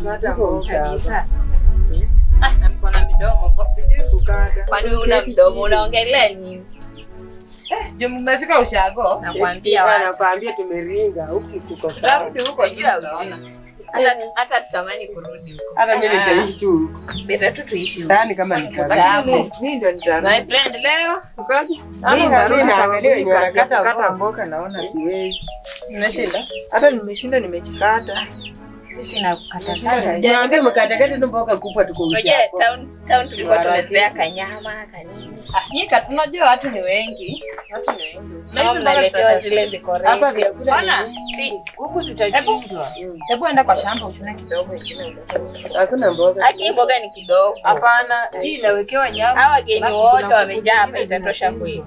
kukata kabisa. Na mkono midomo kwa sijui kukata. Kwani una mdomo unaongelea nini? Je, mmefika ushago? Nakwambia tumeringa huku kuko sawa. Rudi huko juu unaona. Hata tutamani kurudi huko. Hata mimi nitaishi tu. Beta tu tuishi huko. Ndani kama nikata. Mimi ndio nitarudi. My friend leo ukoje? Mimi naangalia wenye wanakata mboga naona siwezi. Nimeshinda. Hata nimeshinda nimechikata. Sina kukata. Sijaambia mkatakata tu mboga kubwa tuko ushago. Oje, town tulikuwa tunazea kanyama, kanini. Nyika tunajua watu ni wengi. Na tunaletewa zile zikore. Hapa vyakula si huku sitachinjwa. Hebu enda kwa shamba uchune kidogo ile. Hakuna mboga. Haki mboga ni kidogo. Hapana, hii inawekewa nyama. Hawa wageni wote wamejaa hapa itatosha kweli.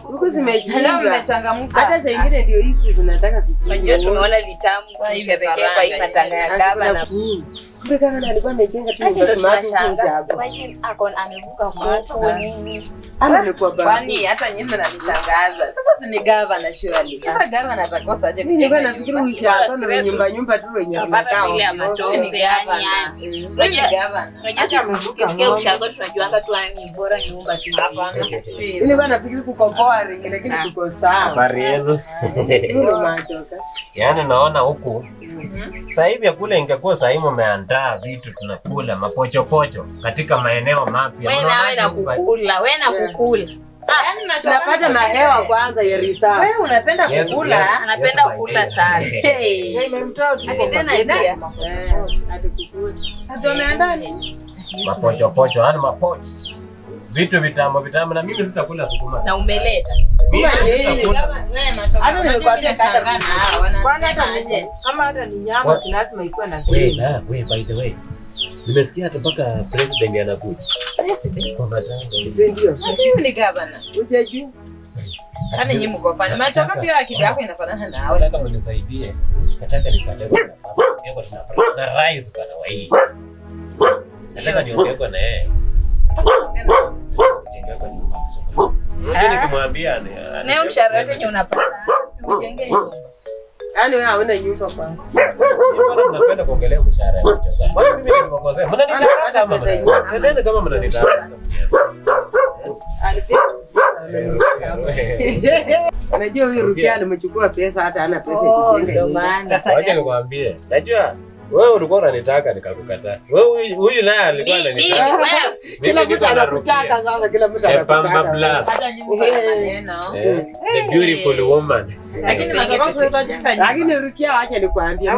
Huku zimejaa. Mmechangamka. Hata saa nyingine ndio hizi zinataka siku. Unajua tumeona vitamu kusherehekea kwa hii matanga ya gaba na kumbe kama alikuwa amejenga tu ushago. Maji amevuka kwa nini? Amekuwa baba. Kwani hata nyinyi mnanishangaza. Sasa si gavana surely. Sasa gavana atakosa aje? Mimi nilikuwa nafikiri ushago na nyumba tu wenye wanakaa ile ya matope yani. Unajua gavana. Unajua amevuka ushago tunajuanga tu ni bora nyumba tu. Hapana. Nilikuwa nafikiri kukomboa ringi lakini tuko sawa. Habari yenu. Yaani naona huku sasa hivi kule ingekuwa sasa hivi umeandaa vitu tunakula mapochopocho katika maeneo mapya. Wewe na kukula. Yaani tunapata mahewa kwanza ya reserve. Wewe unapenda kukula? Anapenda kukula sana. Imemtoa tu. Ati tena pia. Ati kukula. Ati umeandaa nini? Mapochopocho, yani mapots. Vitu vitamu na mimi sitakula sukuma. Na umeleta. Hata nimekwambia changana wanataaje. Kama hata ni nyama si lazima ikuwe na green. Wewe by the way. Nimesikia hata mpaka president anakuja. President kwa matanga. Ndio. Sasa ni gavana. Uje juu. Yaani nyinyi mko fanya. Machoka pia akili yako inafanana na wewe. Nataka mnisaidie. Nataka nipate nafasi. Niko na rise bana wa hii. Nataka niongee na yeye. Mimi nikimwambia leo mshahara wote unapata usijengee nyumba. Yaani wewe hauna nyumba kwangu. Mbona mnapenda kuongelea mshahara wangu? Mbona mimi nimekosea? Mnanitaka kama mnanitaka kama mnanitaka. Unajua huyu Rukia alimechukua pesa hata hana pesa kujenga. Ndio maana sasa wacha nikwambie. Najua wewe ulikuwa unanitaka nikakukataa. Wewe huyu naye alikuwa ananitaka. Kila mtu anakutaka sasa, kila mtu anakutaka. Hata nyinyi kwa maneno. The beautiful woman. Lakini masababu utajenga. Lakini Rukia acha nikwambie,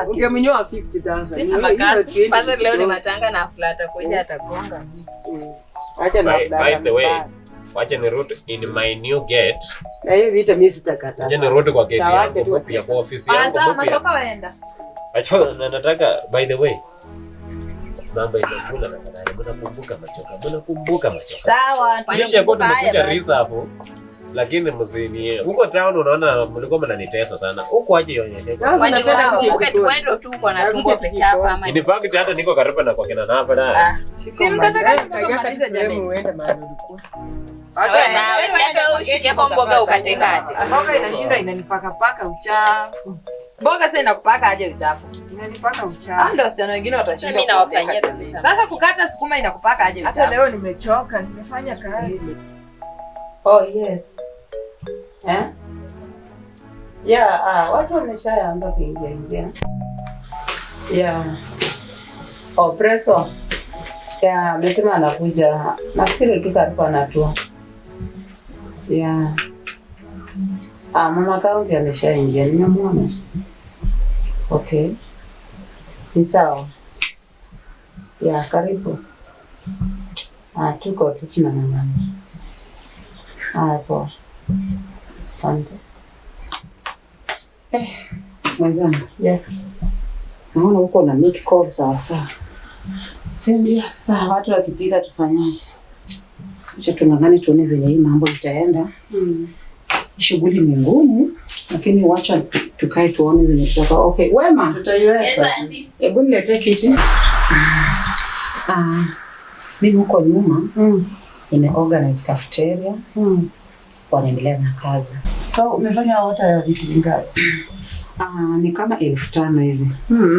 ungemnyoa 50,000. Kwanza leo ni matanga na flata kuja atagonga. Acha na by the way, wacha ni route in my new gate. Na hiyo vitu mimi sitakata. Wacha ni route kwa gate yangu pia kwa ofisi yangu. Sasa machoka waenda. Acha nataka by the way. Mambo inakula na kanani. Mnakumbuka machoka. Sawa, tulicha kwa tumekuja reserve. Lakini mzini huko town unaona mlikuwa mnanitesa sana. Huko aje yonyeshe. Ukatuendo tu uko na tumbo peke yako ama. In fact hata niko karibu na kwa kina Nafa na. Si mkataka kumaliza jamii uende mahali ulikuwa. Hata ushike kwa mboga ukatekate. Mboga inashinda inanipaka uchafu. Mboga sasa inakupaka aje uchafu? Inanipaka uchafu. Ndio wasichana wengine watashinda. Mimi nawafanyia kabisa. Sasa kukata sukuma inakupaka aje uchafu? Hata leo nimechoka, nimefanya kazi. Oh yes. Yeah, watu wameshaanza kuingia. Yeah. Oh, Preso. Yeah, amesema anakuja. Nafikiri tu karibu anatua. Yeah. Mama kaunti ameshaingia. Nimemwona. Okay. Ni sawa. Yeah, karibu. Tuko tu tunang'ang'ana. Poa. Asante. Mwenzangu, yeah. Naona uko na make call sawa. Si ndio sasa watu wakipiga tufanyaje? Acha tungangane tuone vile hii mambo itaenda. Shughuli ni ngumu, lakini wacha tukae tuone vile tutakaa. Okay, Wema, tutaiweza. Hebu niletee kiti. Mimi huko nyuma nimeorganize cafeteria. Wanaendelea na kazi. So umefanya hata vitu vingapi? Ni kama 5,000 hivi.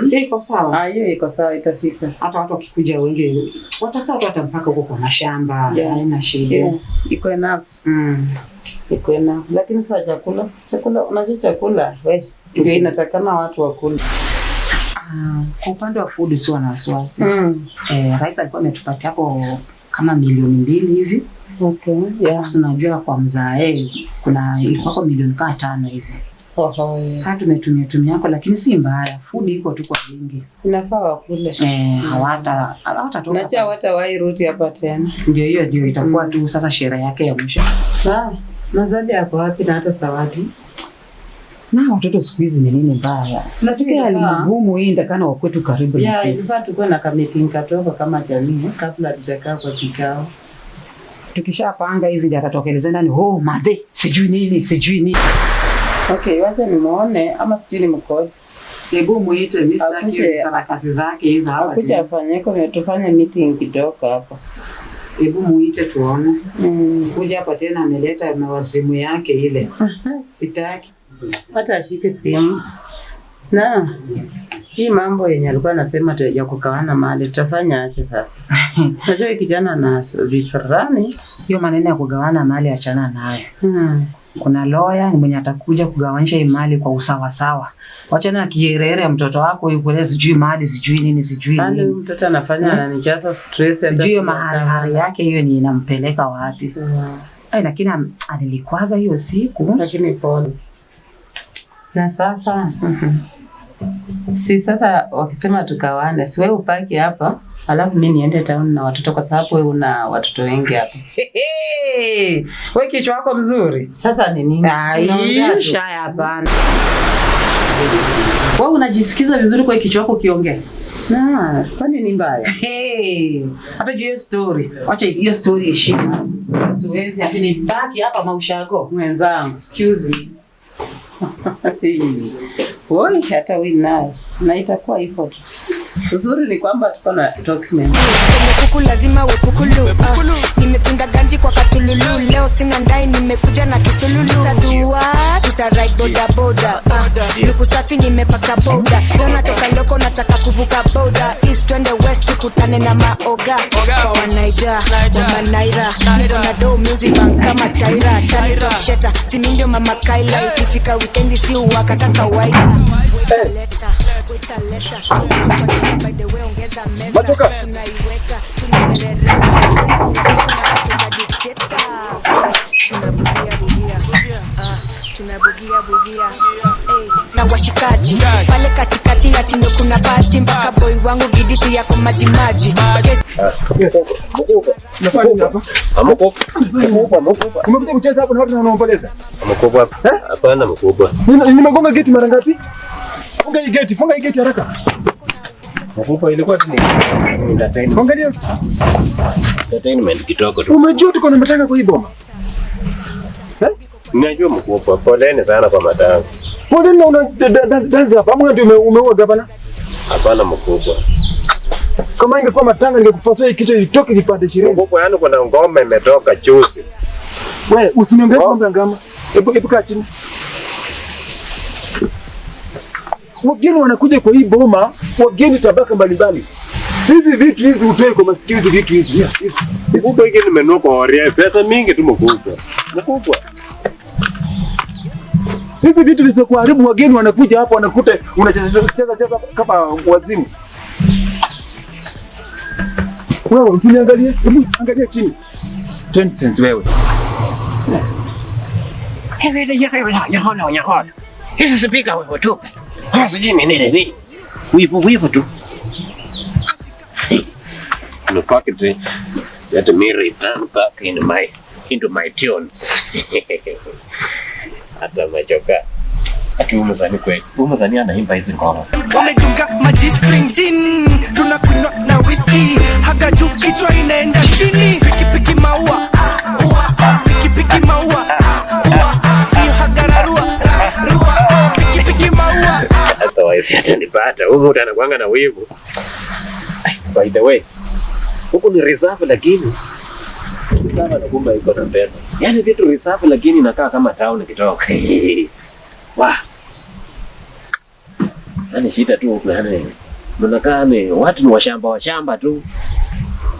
Si iko sawa? Hiyo iko sawa, itafika. Hata watu wakikuja wengi watakaa tu hata mpaka huko kwa mashamba, haina shida. Iko enough. Iko enough. Lakini sasa chakula unajua chakula ndio inatakana watu wakule. Kwa upande wa food sio na wasiwasi. Rais alikuwa ametupatia hapo kama 2,000,000 hivi. Okay. Tunajua kwa mzae kuna ilikuwa kwa 5,000,000 hivi. Sasa tumetumia hapo, lakini si mbaya. Food iko tu kwa wingi. Inafaa wakule. Hawatatoka. Nacha hawatawahi rudi hapa tena. Ndio itakuwa tu sasa sherehe yake ya mwisho. Na Zadi yako wapi na hata Sawadi? Na watoto siku hizi ni nini mbaya? Tunataka alimugumu hii ndakana wa kwetu karibu na sisi. Ilifaa tukuwe na meeting katoka kama jamii kabla tutakaa kwa kikao. Tukishapanga hivi ndio atatokeleza ndani, madhe, sijui nini. Okay, wacha nimuone ama sijui nimkodi. Hebu muite Mr. Kiri sana kazi zake hizo hapa. Akuja afanyeko na tufanye meeting kidogo hapa. Hebu muite tuone. Kuja hapa tena ameleta mawazimu yake ile. Sitaki. Hata ashike simu. Na hii mambo yenye alikuwa anasema ya kukawana mali tutafanya aje sasa? Najua kijana na visirani, hiyo maneno ya kugawana mali achana nayo. Kuna lawyer mwenye atakuja kugawanisha hii mali kwa usawa sawa. Wachana na kierere ya mtoto wako yuko sijui mali sijui nini. Hali mtoto anafanya ananijaza stress sijui mahari yake hiyo ni inampeleka wapi. Lakini alilikwaza hiyo siku, lakini pole. Na sasa sasa wakisema tukawane, si wewe upaki hapa, alafu mimi niende town na watoto kwa sababu wewe una watoto wengi hapa. Wewe kichwa wako mzuri. Sasa ni nini? Aisha hapana. Wewe unajisikiza vizuri kwa kichwa wako kiongea? Kwani ni mbaya? Hata hiyo story. Acha hiyo story heshima. Siwezi ati nibaki hapa maushago. Mwenzangu, excuse me. Woi hata wewe nayo na itakuwa hivyo tu. Uzuri ni kwamba tuko na document. Kuku lazima wepukulu. Nimesunda ganji kwa katululu. Leo sina ndai nimekuja na kisululu. Tutadua, tutaride boda. Luku safi nimepaka boda. Natoka loko nataka kuvuka boda. East twende west tukutane na maoga. Kwa Naija, mama Naira. Niko na do music bank kama Taira. Tani from Sheta, si ndio mama Kaila. Ikifika weekend si uwaka kaka kawaida. Matoka. Tunabugia na washikaji pale katikati ati ndo kuna party mpaka boy wangu gidisi yako maji. Unafanya hapa? Umekuja kucheza hapo na watu wanaomboleza? Mkubwa hapa. Hapana mkubwa. Nimegonga geti mara ngapi? Funga hii geti haraka. Mkubwa ilikuwa tu ni entertainment. Angalia. Entertainment kidogo tu. Umejua tuko na matanga kwa hii boma. Ninajua mkubwa, poleni sana kwa matanga. Pole na una dance hapa, ama ndio umeua gavana? Hapana mkubwa. Kama ingekuwa matanga ningekupasua hii kitu itoke vipande 20. Mkubwa, yani kuna ngoma imetoka juzi. Wewe usiniambie kwamba ngama. Hebu kaa chini. Wageni wanakuja kwa hii boma, wageni tabaka mbalimbali. Hizi vitu hizi utoe kwa masikio hizi vitu hizi. Mkubwa, hiki nimenunua kwa Oria, pesa mingi tu mkubwa. Mkubwa. Hizi vitu zisizokuharibu, wageni wanakuja hapa wanakuta unacheza kama wazimu. Wewe usiniangalie, hebu angalia chini. 10 cents wewe. Nyahono. Hizi sipika wewe tu. Sijui nini. Wivu tu. No fuck it. Let me return back into my tunes. Hata majoka. Akiumezani kweli. Umezani anaimba hizi ngoma. Wamedunga maji string gin. Tunakunywa na whisky. Haga juu kichwa inaenda chini. Piki maua. Piki maua. Hiyo hagararua. Piki maua. Hata waisi hata nipata. Huyu mtu anakuanga na wivu. By the way, huku ni reserve lakini kama nakumba iko na pesa. Yaani vitu reserve lakini inakaa kama town kitoka. Wah. Yaani shida tu huko yani. Mnakaa ni watu ni washamba tu.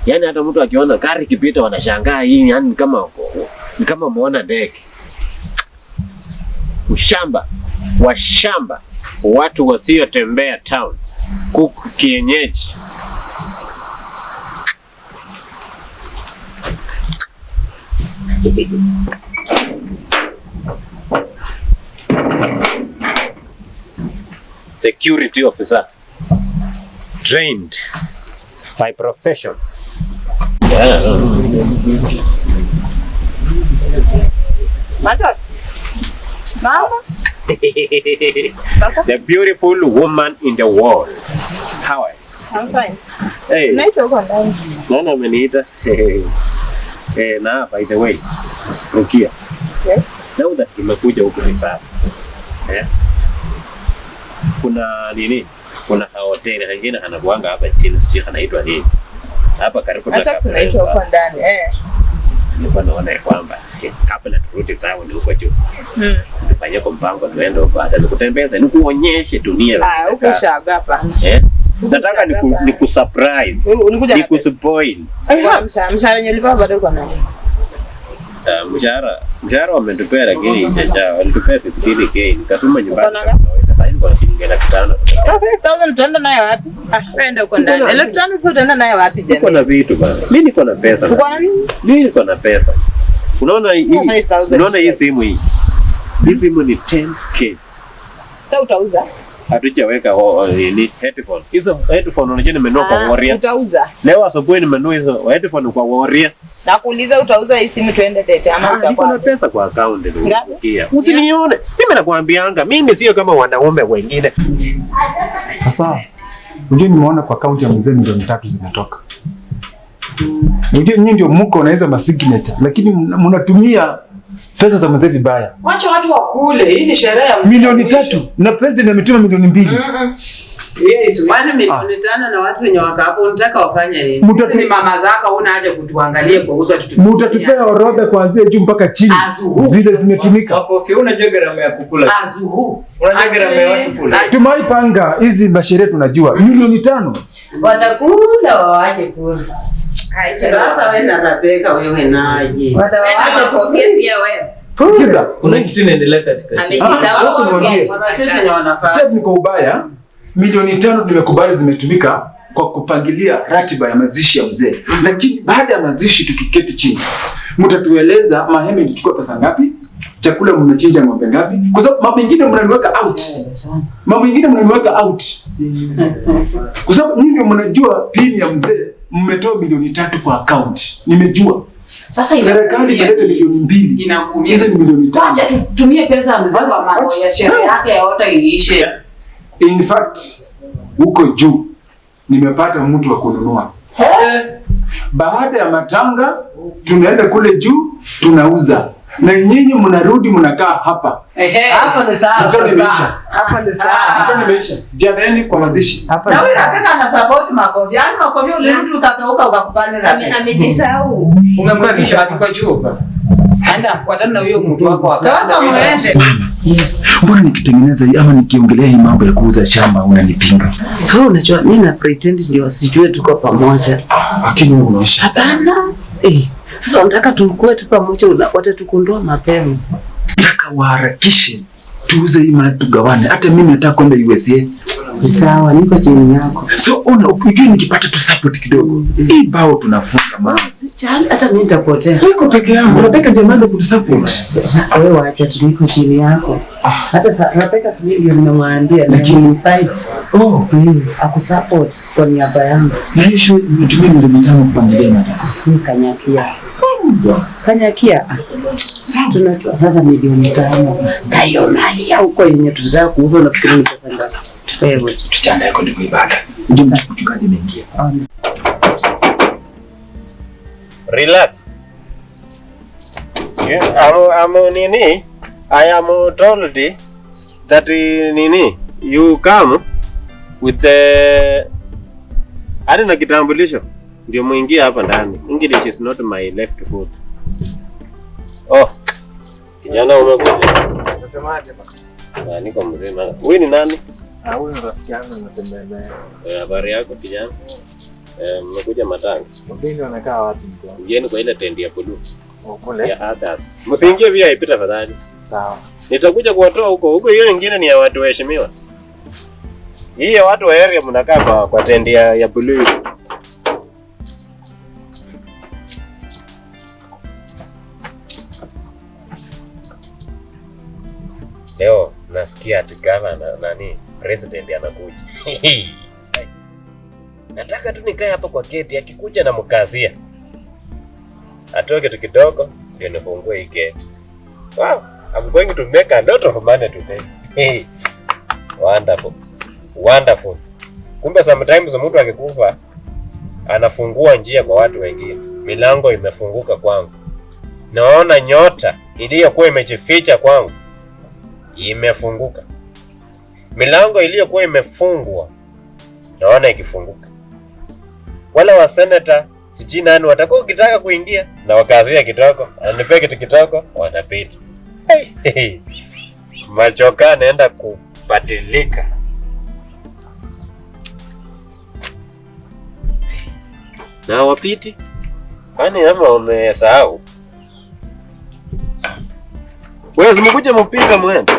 Yaani hata mtu akiona gari kipita wanashangaa hii yani ni kama muona ndege. Washamba. Watu wasiotembea town. Kuku kienyeji. Security officer trained by profession. Yeah. Mama. The beautiful woman in the world. How are you? I'm fine. Hey. Unaitwa uko ndani. Nani ameniita? Na by the way, Rukia. Yes. Now that tumekuja huku ni sawa. Kuna nini? Kuna hoteli nyingine anakuanga hapa chini, sio anaitwa nini? Hapa karibu na hata tunaitwa uko ndani. Nilikuwa naona kwamba kabla turudi town huko juu. Sifanye kwa mpango tuende huko hata nikutembeza nikuonyeshe dunia. Huko shaga hapa. Nataka nikusurprise. Nikuspoil. Mshahara wenyewe ulipa bado uko nani? Mshahara wametupea lakini jaja walitupea 15k nikatuma nyumbani. Sasa hivi kwa shilingi 5,000. Sasa 5,000 tuenda nayo wapi? Twende uko ndani. 5,000 sio tuenda nayo wapi jamani? Niko na vitu bana. Mimi niko na pesa. Uko na nini? Mimi niko na pesa. Unaona hii simu hii? Hii simu ni 10k. Sasa utauza? Hatujaweka ni headphone. Hizo headphone unajua nimenunua kwa Warrior. Utauza? Leo asubuhi nimenunua hizo headphone kwa Warrior. Nakuuliza utauza hii simu tuende tete ama utakuwa? Niko na pesa kwa account ndio. Usinione. Mimi nakwambianga, mimi sio kama wanaume wengine. Sasa unajua nimeona kwa account ya mzee milioni 3 zinatoka. Unajua nyinyi ndio mko na hizo masignature lakini mnatumia pesa za mzee vibaya. Wacha watu wakule. Hii ni sherehe ya milioni 3 na president ametuma milioni 2. Yes, wana milioni 5 na watu wenye waka hapo unataka wafanye nini? Ni mama zako una haja kutuangalie kwa uso tutumie. Mtatupea orodha kuanzia juu mpaka chini. Vile zimetumika. Makofi, unajua gharama ya kukula. Unajua gharama ya watu kula. Tumaipanga hizi masherehe tunajua milioni 5. Watakula waache kula. Sasa wewe na Rebecca wewe naje. Watawaacha kofia pia wewe. Sikiza, kuna kitu inaendelea katika. Sasa niko ubaya. Milioni 5 nimekubali zimetumika kwa kupangilia ratiba ya mazishi ya mzee. Lakini baada ya mazishi tukiketi chini, mtatueleza mahema ilichukua pesa ngapi? Chakula mmechinja ng'ombe ngapi? Kwa sababu mambo mengine mnaniweka out. Kwa sababu nyinyi ndio mnajua pini ya mzee mmetoa milioni 3 kwa account. Nimejua. Sasa serikali imeleta milioni 2. Inakuumia. Hizo ni milioni 5. Acha tutumie pesa ya mzee kwa mambo ya sherehe yake yote iishe. In fact, huko juu nimepata mtu wa kununua. Baada ya matanga tunaenda kule juu tunauza. Na nyinyi mnarudi mnakaa hapa. Hapa ni sawa. Hapa ni sawa. Mtoni imeisha. Jamani kwa mazishi. Na wewe unataka na support makofi. Yaani makofi ule mtu ukakauka ukakupanda rabi. Amejisahau. Umemrudisha wapi kwa juu? Aenda afuatana na huyo mtu wako hapo. Tawaka muende. Yes. Mbona nikitengeneza hii ama nikiongelea hii mambo ya kuuza shamba unanipinga? So unajua mimi na pretend ndio sijue tuko pamoja. Lakini unaisha. Hapana. Sasa unataka tukue tu pamoja watatukundua mapema. Nataka waharakishe tuuze hii mali tugawane. Hata mimi nataka kwenda USA. Sawa, niko chini yako. So ukijua nikipata tu support kidogo. Hii bao tunafunga mama. Sichana hata mimi nitapotea. Niko peke yangu. Rebecca ndiye mwanzo kunisupport. Wewe waacha tu niko chini yako. Hata Rebecca si ndio nimemwambia lakini fight. Akusupport kwa niaba yangu. Na hiyo nitumie milioni 5 kupangilia mataka. Kanyakia. Tunatoa sasa milioni 5. Hayo mali ya huko yenye tunataka kuuza na kusema pesa ngapi? Wewe tuchana yako ndio ibada. Ndio mchukaji mengia. Relax. Nini? I am told that nini you come with the na kitambulisho ndio muingie hapa ndani. English is not my left foot. Oh. Kijana umekuja. Unasemaje baba? Niko mzima. Wewe ni nani? Huyu rafiki yangu natembea naye. Habari yako kijana? Mmekuja matanga. Mbini wanakaa wapi mko? Mgeni kwa ile tent ya blue. Kule. Ya others. Msiingie VIP tafadhali. Sawa. Nitakuja kuwatoa huko. Hiyo nyingine ni ya watu waheshimiwa. Hii ya watu wa area mnakaa kwa tent ya blue. Leo nasikia ati gavana nani president anakuja. Nataka tu nikae hapa kwa gate, akikuja na mkazia atoke tu kidogo ndio nifungue hii gate. Wow, I'm going to make a lot of money today. Hey. Wonderful. Wonderful. Kumbe sometimes mtu akikufa anafungua njia kwa watu wengine. Milango imefunguka kwangu. Naona nyota iliyokuwa imejificha kwangu imefunguka. Milango iliyokuwa imefungwa naona ikifunguka. Wale wa senator sijui nani watakuwa ukitaka kuingia na wakazia kitoko, ananipe kitu kitoko, wanapita. Hey. Machoka naenda kubadilika. Na wapiti? Kwani ama umesahau? Wewe zimekuja mpika mwende.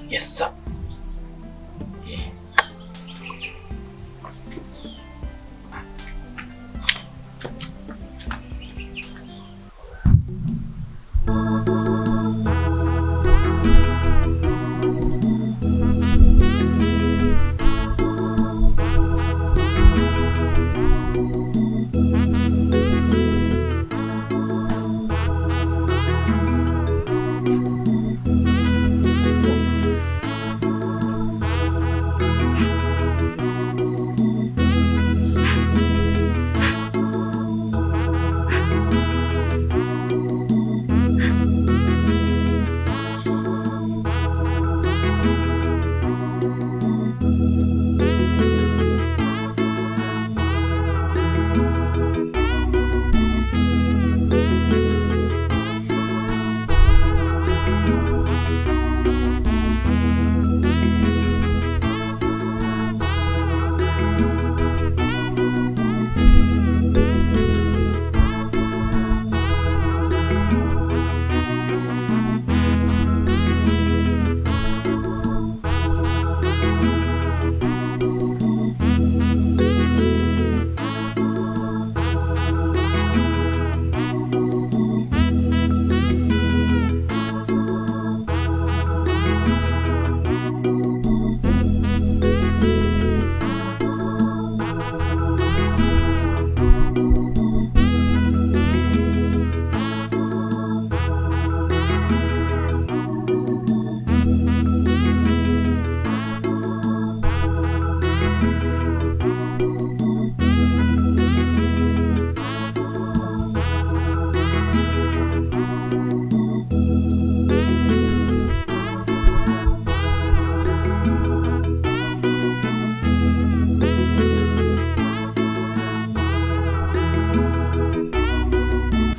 Yes sir.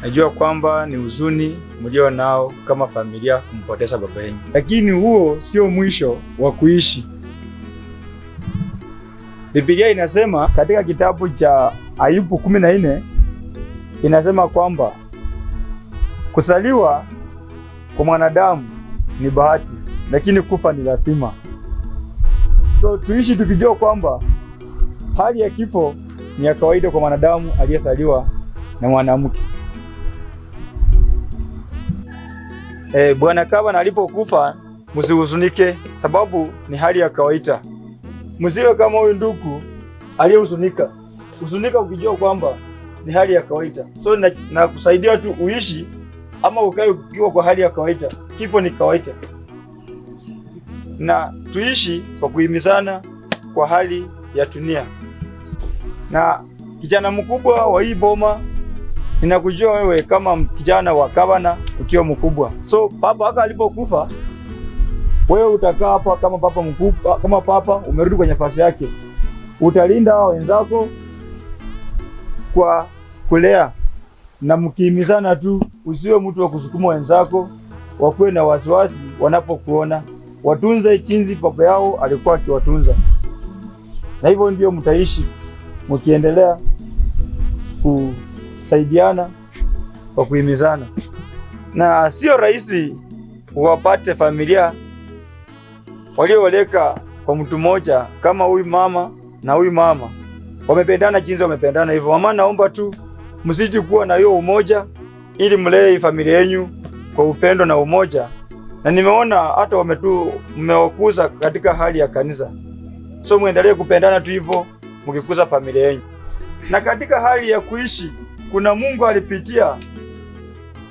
Najua kwamba ni huzuni mlio nao kama familia kumpoteza baba yenu, lakini huo sio mwisho wa kuishi. Biblia inasema katika kitabu cha Ayubu 14 inasema kwamba kusaliwa kwa mwanadamu ni bahati, lakini kufa ni lazima. So tuishi tukijua kwamba hali ya kifo ni ya kawaida kwa mwanadamu aliyesaliwa na mwanamke. Bwana Gavana alipokufa msihuzunike, sababu ni hali ya kawaida. Msiwe kama huyu ndugu aliyehuzunika. Huzunika ukijua kwamba ni hali ya kawaida. So na kusaidia tu uishi ama ukae ukiwa kwa hali ya kawaida. Kifo ni kawaida. Na tuishi kwa kuhimizana kwa hali ya dunia. Na kijana mkubwa wa hii boma, ninakujua wewe kama kijana wa gavana ukiwa mkubwa. So baba haka alipokufa, wewe utakaa hapa kama papa mkubwa, kama papa umerudi kwenye nafasi yake. Utalinda wenzako kwa kulea na mkihimizana tu, usiwe mtu wa kusukuma wenzako wakuwe na wasiwasi wanapokuona. Watunze chinzi baba yao alikuwa akiwatunza, na hivyo ndio mtaishi mkiendelea kusaidiana kwa kuhimizana. Na sio rahisi wapate familia waliowaleka kwa mtu mmoja kama huyu mama na huyu mama wamependana jinsi wamependana hivyo. Mama, naomba tu msiji kuwa na hiyo umoja, ili mlee familia yenu kwa upendo na umoja. Na nimeona hata mmewakuza katika hali ya kanisa, so muendelee kupendana tu hivyo mkikuza familia yenu. Na katika hali ya kuishi, kuna Mungu alipitia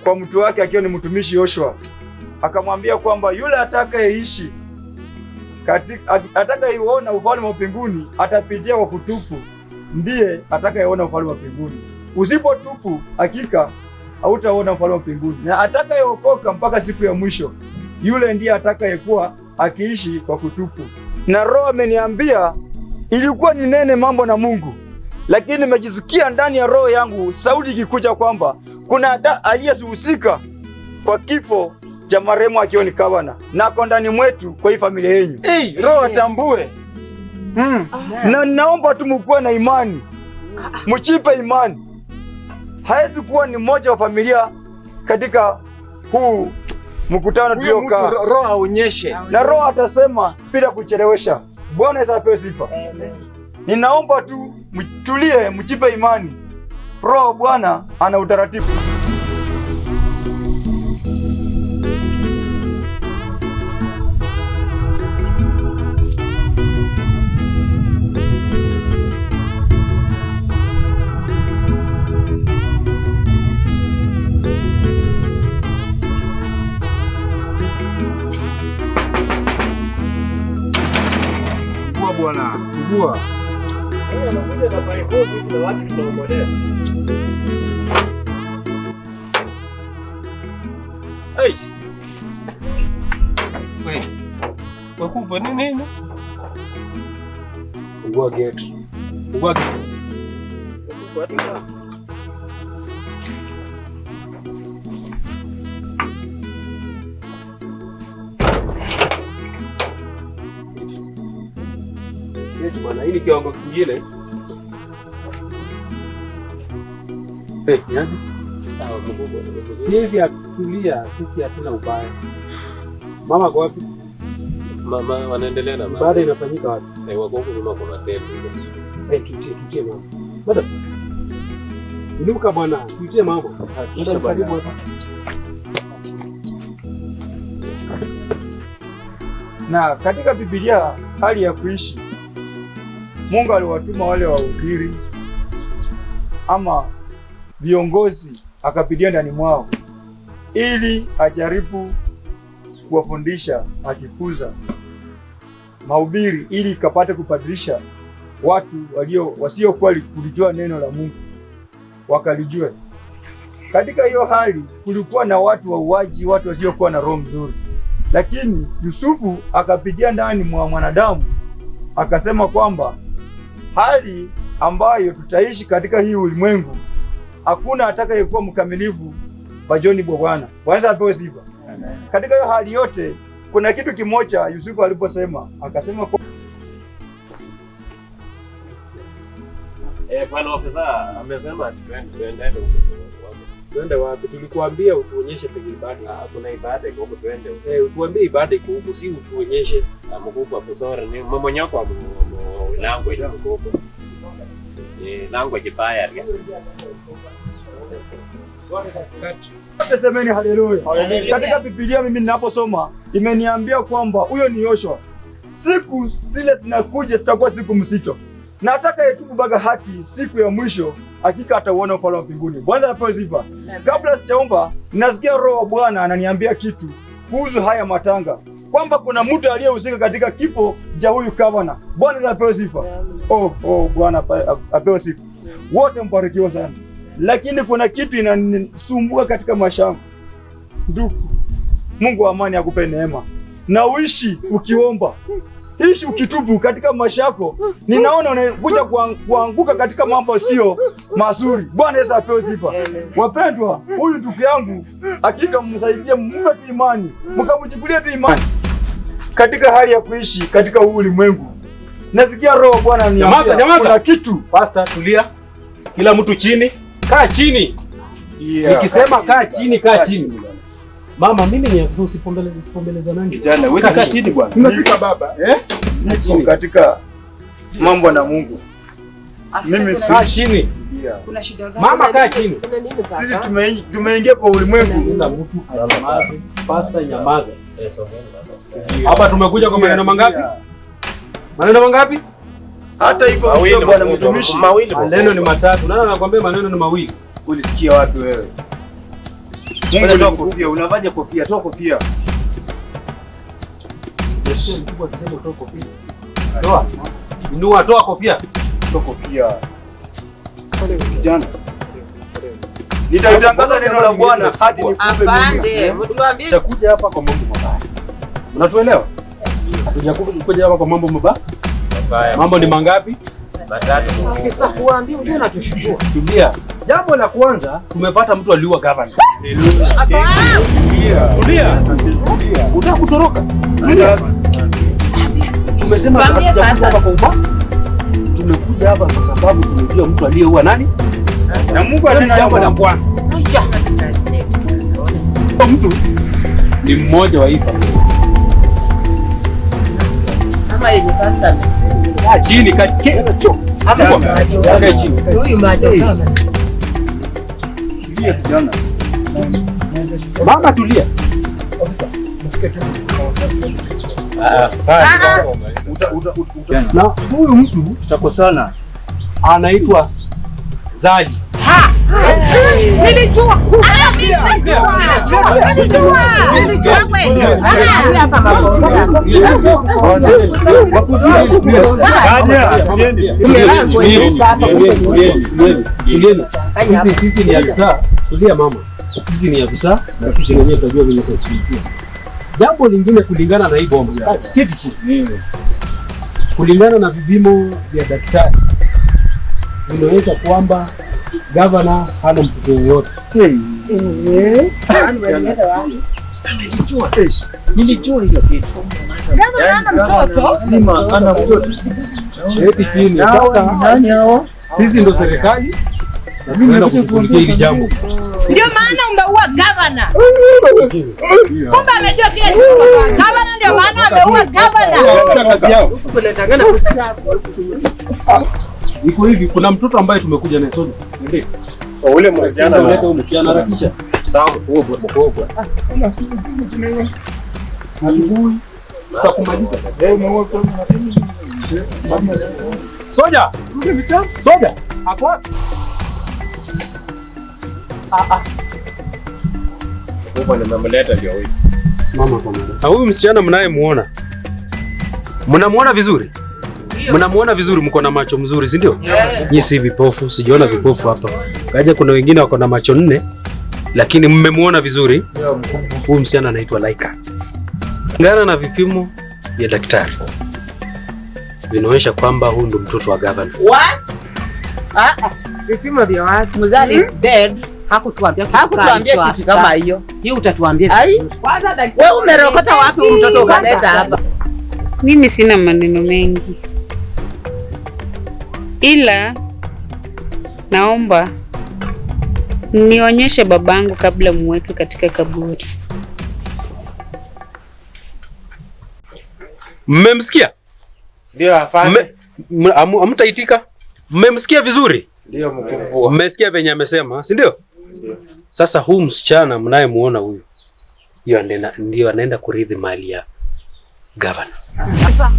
kwa mtu wake akiwa ni mtumishi Yoshua, akamwambia kwamba yule atakayeishi atakayeona ufalme wa mbinguni atapitia kwa kutupu, ndiye atakayeona ufalme wa mbinguni. Usipotupu hakika hautaona ufalme wa mbinguni. Na atakayeokoka mpaka siku ya mwisho, yule ndiye atakayekuwa akiishi kwa kutupu. Na Roho ameniambia ilikuwa ninene mambo na Mungu, lakini nimejisikia ndani ya roho yangu sauti ikikuja kwamba kuna aliyehusika kwa kifo cha marehemu Akioni Kabana na ako ndani mwetu kwa hii familia yenu. Roho atambue. Na naomba tu mkuwe na imani, mchipe imani. Haezi kuwa ni mmoja wa familia katika huu mkutano tuliokaa. Roho aonyeshe, na Roho atasema bila kuchelewesha. Bwana Yesu apewe sifa. Ninaomba tu mtulie, mchipe imani. Roho Bwana ana utaratibu. Bwana, fungua. Anakuja na paipozi kuna watu tunaombolea. Hey. Wewe. Wakupa nini? Fungua gate. Fungua gate. Wakupa. Bwana, hii ni kiwango kingine. Niaje? Sisi atulia, sisi hatuna ubaya. Mama kwa wapi? Mama wanaendelea na baada inafanyika wapi? Wako huko nyuma kwa matendo. Tutie mama. Bada. Inuka bwana, tutie mama. Kisha karibu hapa. Na katika Biblia hali ya kuishi, Mungu aliwatuma wale wahubiri ama viongozi akapitia ndani mwao ili ajaribu kuwafundisha, akikuza mahubiri ili kapate kubadilisha watu wasiokuwa kulijua neno la Mungu wakalijue. Katika hiyo hali kulikuwa na watu wauaji, watu wasiokuwa na roho mzuri, lakini Yusufu akapitia ndani mwa mwanadamu akasema kwamba hali ambayo tutaishi katika hii ulimwengu hakuna atakayekuwa mkamilifu bajoni bwa Bwana. Bwana apewe sifa. Katika hiyo hali yote kuna kitu kimoja Yusufu aliposema, akasema kwa bwana ofisa amesema tuende huko. Tuende wapi? Tulikuambia utuonyeshe penye ibada. Kuna ibada iko huko, tuende huko. Utuambie ibada iko huko, si utuonyeshe. Mkubwa kusora ni mmonyoko wa lango ile huko. Lango kibaya. Semeni haleluya. Katika Biblia mimi ninaposoma imeniambia kwamba huyo ni Yoshua. Siku zile zinakuja zitakuwa siku mzito. Na atakayetubu mpaka haki siku ya mwisho hakika atauona ufalme wa mbinguni. Bwana apewe sifa. Kabla sijaomba, nasikia Roho wa Bwana ananiambia kitu kuhusu haya matanga, kwamba kuna mtu aliyehusika katika kifo cha huyu Kabana. Bwana apewe sifa. Bwana apewe sifa. Wote mbarikiwa sana. Lakini kuna kitu inanisumbua katika maisha yangu. Ndugu, Mungu wa amani akupe neema na uishi ukiomba. ishi ukitubu katika maisha yako. Ninaona unakuja kuanguka katika mambo sio mazuri. Bwana Yesu apewe sifa. Wapendwa, huyu ndugu yangu hakika msaidie, mpe tu imani, mkamchukulie tu imani katika hali ya kuishi katika huu ulimwengu. Nasikia roho Bwana ananiambia kuna kitu. Pastor, tulia. Kila mtu chini. Kaa chini. Nikisema kaa chini, kaa chini. Mama, mimi ni afisa, usipombeleza nangi. Kijana, wewe kaa chini bwana. Unafika baba, Chini katika mambo na Mungu. Mimi kaa chini. Kuna shida gani? Mama, kaa chini. Sisi tumeingia kwa ulimwengu. Kila mtu anyamaze. Pastor, nyamaza. Hapa tumekuja kwa maneno mangapi? Maneno mangapi? Hata hivyo bwana mtumishi. Maneno ni matatu. Nani anakuambia maneno ni mawili? Ulisikia wapi wewe? Mungu toa kofia, unavaje kofia? Toa kofia. Yesu mkubwa akisema toa kofia. Toa. Inua, toa kofia. Toa kofia. Kijana. Nitaitangaza neno la Bwana hadi nikupe. Afande, mtuambie. Tutakuja hapa kwa mambo mabaya. Unatuelewa? Hatujakuja hapa kwa mambo mabaya. Mambo ni mangapi? Matatu. Afisa kuambia unajua unatushtua. Tulia. Jambo la kwanza tumepata mtu aliua governor. Tulia. Unataka kutoroka? Tulia. Tumesema tutakuja hapa kwa ubaya. Tumekuja hapa kwa sababu tumejua mtu aliyeua nani? Na Mungu anena jambo la kwanza. Mtu ni mmoja wa hii familia. Kama yenye pasta. Chini hapa chini. Huyu macho kama. Tulia kijana. Mama tulia. Ofisa, msikie tu. Na huyu mtu tutakosana. Anaitwa Zali. Nilijua. Sisi ni afisa. Tulia mama. Sisi ni afisa na sisi wenyewe tunajua vile tunashirikia. Jambo lingine kulingana na hii bomba. Kiti chini. Kulingana na vipimo vya daktari inaonyesha kwamba gavana hana mtoto yoyote. Nilijua hiyo kitu. Gavana hana mtoto? Sima ana mtoto. Cheti chini. Nani hao? Sisi ndo serikali na tunaenda kushughulikia hili jambo. Ndio maana umeua gavana. Kumbe amejua kile siku gavana, ndio maana ameua gavana. Kazi yao. Iko hivi, kuna mtoto ambaye tumekuja naye sote. Ndio. Ule msichana analeta msichana harakisha. Sawa. Huo bwana. Tutakumaliza. Soja. Soja. Hapo. Bwana mmeleta ndio huyu. Simama kwa mara. Na huyu msichana mnayemuona. Mnamuona vizuri? Mnamuona vizuri, mko na macho mzuri, si ndio? Nyinyi si vipofu, sijiona vipofu hapa. Kaja kuna wengine wako na macho 4 lakini mmemuona vizuri. Huyu msichana anaitwa Laika. Kulingana na vipimo vya daktari vinaonyesha kwamba huyu ndo mtoto wa governor. What? Vipimo vya watu. Mzali dead. Hakutuambia kitu kama hiyo. Hii utatuambia. Kwanza daktari, wewe umerokota wapi mtoto ukaleta hapa? Mimi sina maneno mengi, ila naomba nionyeshe babangu kabla muweke katika kaburi. Mmemsikia? Ndio afanye. Hamtaitika? Mmemsikia vizuri? Ndio mkubwa. Mmesikia venye amesema, si ndio? Ndio. Sasa huu msichana mnayemuona huyu, ndio anaenda kurithi mali ya governor. Sasa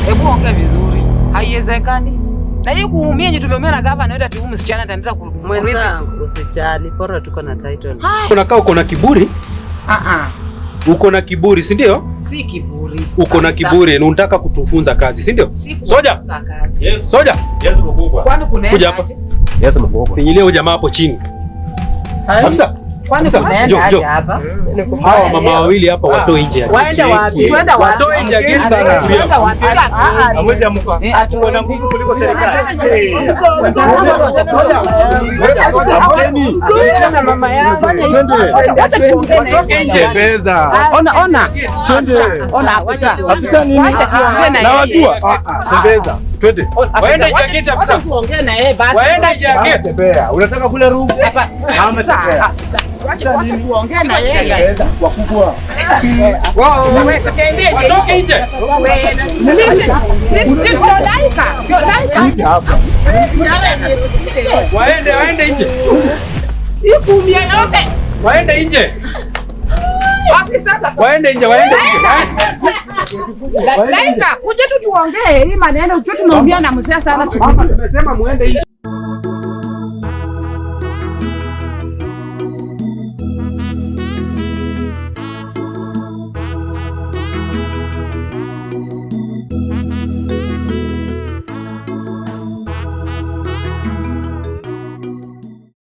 hebu ongea vizuri. Haiwezekani. Na hiyo kuumia nje tumeumia na governor ndio ati msichana ataenda kurithi. Mwenzangu usijali, bora tuko na title. Unakaa uko na kiburi? Uko na kiburi, si ndio? Si kiburi. Uko na kiburi na unataka kutufunza kazi, si ndio? Soja. Yes. Soja. Yes mkubwa. Kwani kuna kuja hapa. Yes mkubwa. Finyilia huyu jamaa hapo chini. Afisa. Kwani kunaenda aje hapa? Hawa mama wawili hapa watoe nje ya gate. Waende wapi? Twende wapi? Watoe nje ya gate bana. Twende wapi? Hamwezi amka. Tuko na nguvu kuliko serikali. Mama yangu. Watoke nje pesa. Ona. Twende. Ona afisa. Afisa nini? Na wajua. Tembeza. Twende. Waende nje ya gate afisa. Tuongee na yeye basi. Waende nje ya gate. Tembea. Unataka kula rungu? Ametembea. Wacha tuongee na yeye. Wakubwa. Wao watoke nje. Waende nje. Waende nje. Waende nje. Laika, kuja tu tuongee hii maneno, tu tumeongea na mzee sana siku. Tumesema muende nje.